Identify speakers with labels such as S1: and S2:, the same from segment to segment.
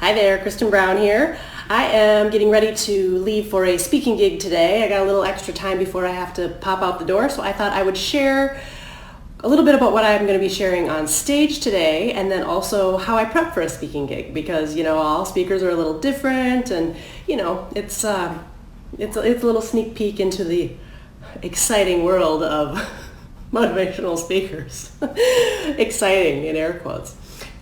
S1: Hi there, Kristen Brown here. I am getting ready to leave for a speaking gig today. I got a little extra time before I have to pop out the door, so I thought I would share a little bit about what I'm going to be sharing on stage today, and then also how I prep for a speaking gig, because all speakers are a little different, and it's a little sneak peek into the exciting world of motivational speakers. Exciting in air quotes.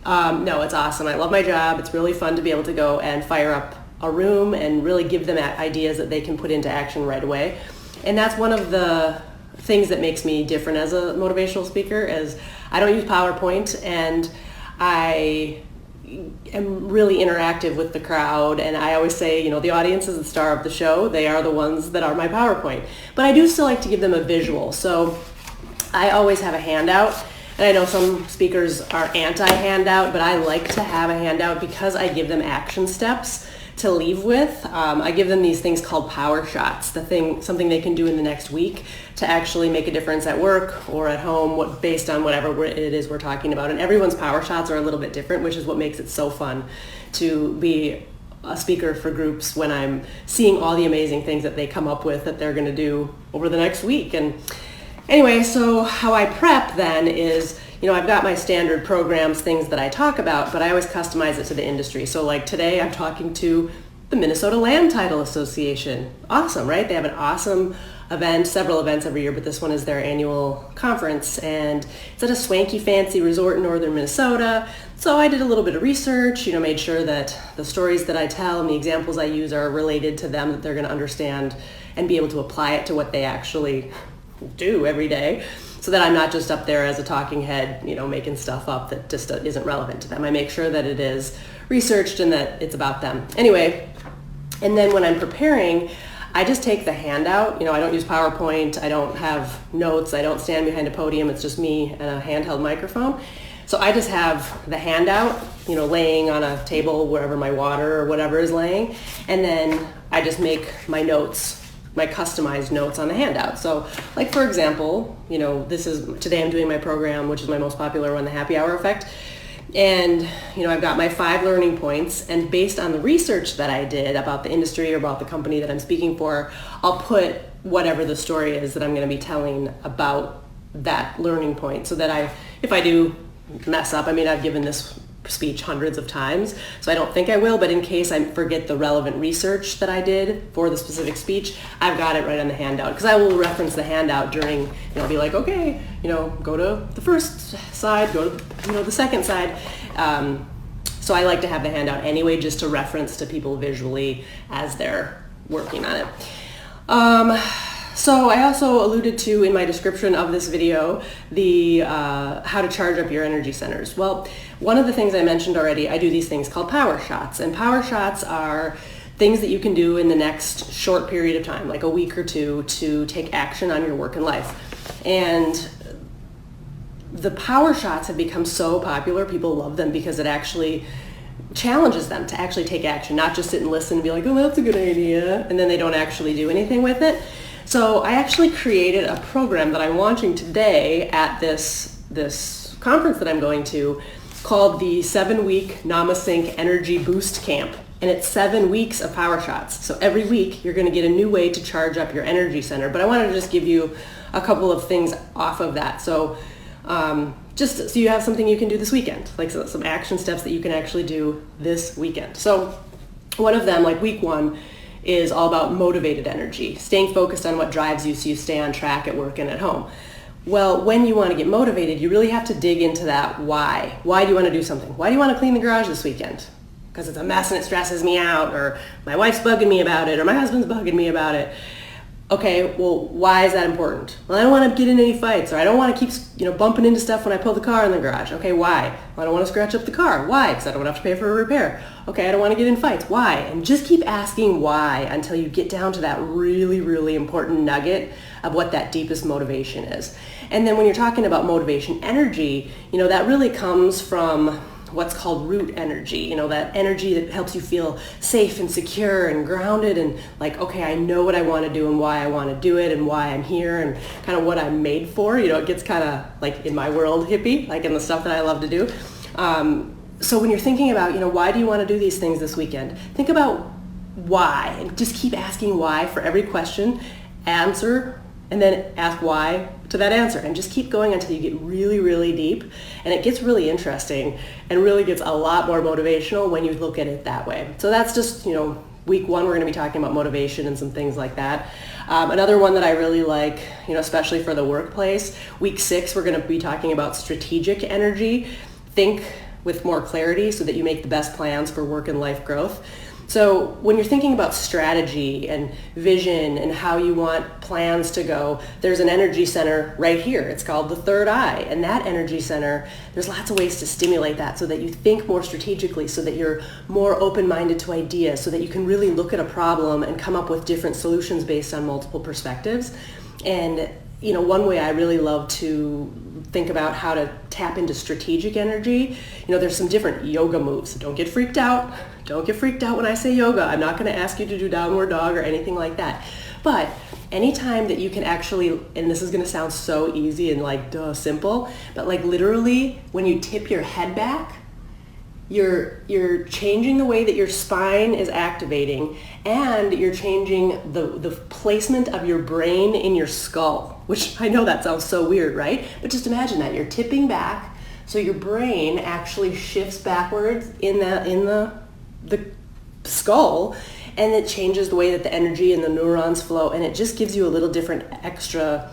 S1: No, it's awesome. I love my job. It's really fun to be able to go and fire up a room and really give them ideas that they can put into action right away. And that's one of the things that makes me different as a motivational speaker, is I don't use PowerPoint, and I am really interactive with the crowd. And I always say, the audience is the star of the show. They are the ones that are my PowerPoint. But I do still like to give them a visual. So I always have a handout. And I know some speakers are anti-handout, but I like to have a handout because I give them action steps to leave with. I give them these things called PowerShots, something they can do in the next week to actually make a difference at work or at home, based on whatever it is we're talking about. And everyone's PowerShots are a little bit different, which is what makes it so fun to be a speaker for groups when I'm seeing all the amazing things that they come up with that they're going to do over the next week. And anyway, so how I prep then is, I've got my standard programs, things that I talk about, but I always customize it to the industry. So like today I'm talking to the Minnesota Land Title Association. Awesome, right? They have an awesome event, several events every year, but this one is their annual conference, and it's at a swanky fancy resort in northern Minnesota. So I did a little bit of research, made sure that the stories that I tell and the examples I use are related to them, that they're going to understand and be able to apply it to what they actually do every day, so that I'm not just up there as a talking head, making stuff up that just isn't relevant to them. I make sure that it is researched and that it's about them. Anyway, and then when I'm preparing, I just take the handout. I don't use PowerPoint. I don't have notes. I don't stand behind a podium. It's just me and a handheld microphone. So I just have the handout, laying on a table wherever my water or whatever is laying. And then I just make my notes, my customized notes on the handout. So like, for example, today I'm doing my program, which is my most popular one, the Happy Hour Effect. And, I've got my 5 learning points, and based on the research that I did about the industry or about the company that I'm speaking for, I'll put whatever the story is that I'm going to be telling about that learning point, so that if I do mess up, I've given this speech hundreds of times, so I don't think I will, but in case I forget the relevant research that I did for the specific speech, I've got it right on the handout, because I will reference the handout during, I'll be like, okay, go to the first side, go to the second side. So I like to have the handout anyway, just to reference to people visually as they're working on it. So I also alluded to in my description of this video the how to charge up your energy centers. Well, one of the things I mentioned already, I do these things called PowerShots, and PowerShots are things that you can do in the next short period of time, like a week or two, to take action on your work and life. And the PowerShots have become so popular, people love them because it actually challenges them to actually take action, not just sit and listen and be like, oh, that's a good idea, and then they don't actually do anything with it. So I actually created a program that I'm launching today at this conference that I'm going to, called the 7-week Namasync Energy Boost Camp. And it's 7 weeks of PowerShots. So every week you're going to get a new way to charge up your energy center. But I wanted to just give you a couple of things off of that. So just so you have something you can do this weekend, like some action steps that you can actually do this weekend. So one of them, like week 1, is all about motivated energy, staying focused on what drives you so you stay on track at work and at home. Well, when you want to get motivated, you really have to dig into that why. Why do you want to do something? Why do you want to clean the garage this weekend? Because it's a mess and it stresses me out, or my wife's bugging me about it, or my husband's bugging me about it. Okay, well, why is that important? Well, I don't want to get in any fights, or I don't want to keep, bumping into stuff when I pull the car in the garage. Okay, why? Well, I don't want to scratch up the car. Why? Because I don't have to pay for a repair. Okay, I don't want to get in fights. Why? And just keep asking why until you get down to that really, really important nugget of what that deepest motivation is. And then when you're talking about motivation energy, that really comes from what's called root energy, that energy that helps you feel safe and secure and grounded, and like, okay, I know what I want to do and why I want to do it and why I'm here and kind of what I'm made for. It gets kind of like, in my world, hippie, like in the stuff that I love to do. So when you're thinking about, why do you want to do these things this weekend? Think about why, and just keep asking why for every question. Answer, and then ask why to that answer, and just keep going until you get really, really deep. And it gets really interesting and really gets a lot more motivational when you look at it that way. So that's just, week one, we're going to be talking about motivation and some things like that. Another one that I really like, especially for the workplace, week 6, we're going to be talking about strategic energy. Think with more clarity so that you make the best plans for work and life growth. So when you're thinking about strategy and vision and how you want plans to go, there's an energy center right here. It's called the third eye. And that energy center, there's lots of ways to stimulate that so that you think more strategically, so that you're more open-minded to ideas, so that you can really look at a problem and come up with different solutions based on multiple perspectives. And one way I really love to think about how to tap into strategic energy, there's some different yoga moves. Don't get freaked out. Don't get freaked out when I say yoga. I'm not going to ask you to do downward dog or anything like that. But anytime that you can actually, and this is going to sound so easy and simple, but literally when you tip your head back, you're changing the way that your spine is activating, and you're changing the placement of your brain in your skull, which I know that sounds so weird, right? But just imagine that you're tipping back, so your brain actually shifts backwards in the skull, and it changes the way that the energy and the neurons flow, and it just gives you a little different extra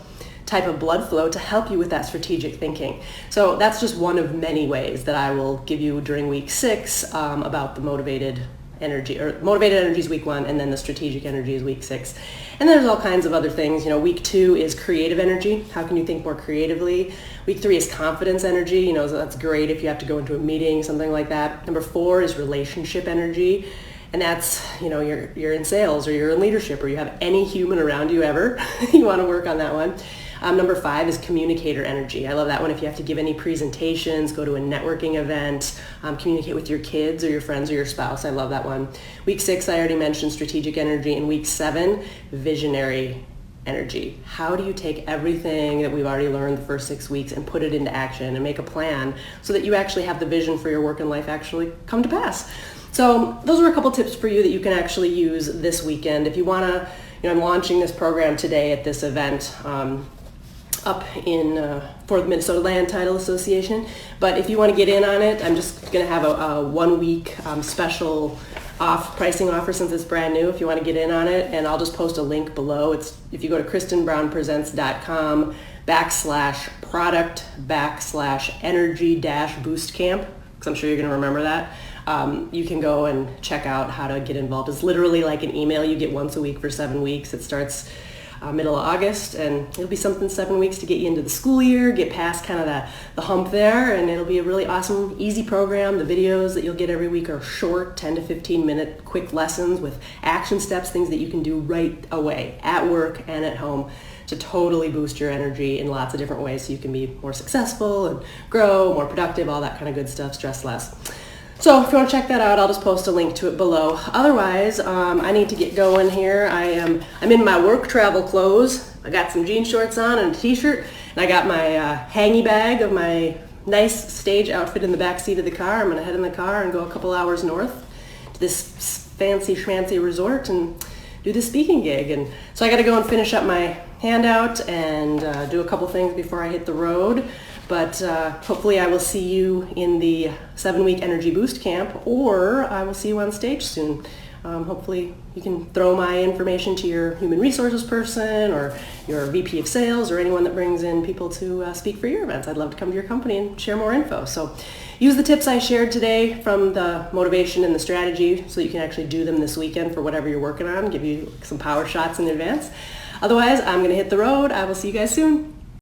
S1: type of blood flow to help you with that strategic thinking. So that's just one of many ways that I will give you during week 6 about the motivated energy, or motivated energy is week 1, and then the strategic energy is week 6. And there's all kinds of other things. Week 2 is creative energy. How can you think more creatively? Week 3 is confidence energy. So that's great if you have to go into a meeting, something like that. Number 4 is relationship energy. And that's, you're in sales, or you're in leadership, or you have any human around you ever. You want to work on that one. Number 5 is communicator energy. I love that one if you have to give any presentations, go to a networking event, communicate with your kids or your friends or your spouse. I love that one. Week 6, I already mentioned strategic energy. And week 7, visionary energy. How do you take everything that we've already learned the first 6 weeks and put it into action and make a plan so that you actually have the vision for your work and life actually come to pass? So those are a couple tips for you that you can actually use this weekend. If you want to, I'm launching this program today at this event up in for the Minnesota Land Title Association. But if you want to get in on it, I'm just going to have a 1 week special pricing offer since it's brand new if you want to get in on it. And I'll just post a link below. It's if you go to kristenbrownpresents.com/product/energy-boost-camp, because I'm sure you're going to remember that. You can go and check out how to get involved. It's literally like an email you get once a week for 7 weeks. It starts middle of August, and it'll be something 7 weeks to get you into the school year, get past kind of the hump there, and it'll be a really awesome, easy program. The videos that you'll get every week are short, 10 to 15 minute quick lessons with action steps, things that you can do right away at work and at home to totally boost your energy in lots of different ways so you can be more successful and grow, more productive, all that kind of good stuff, stress less. So if you want to check that out, I'll just post a link to it below. Otherwise, I need to get going here. I'm in my work travel clothes. I got some jean shorts on and a t-shirt, and I got my hangy bag of my nice stage outfit in the back seat of the car. I'm going to head in the car and go a couple hours north to this fancy schmancy resort and do the speaking gig. And so I got to go and finish up my handout and do a couple things before I hit the road. But hopefully I will see you in the 7-week Energy Boost Camp, or I will see you on stage soon. Hopefully you can throw my information to your human resources person or your VP of sales or anyone that brings in people to speak for your events. I'd love to come to your company and share more info. So use the tips I shared today from the motivation and the strategy so you can actually do them this weekend for whatever you're working on, give you some PowerShots in advance. Otherwise, I'm going to hit the road. I will see you guys soon.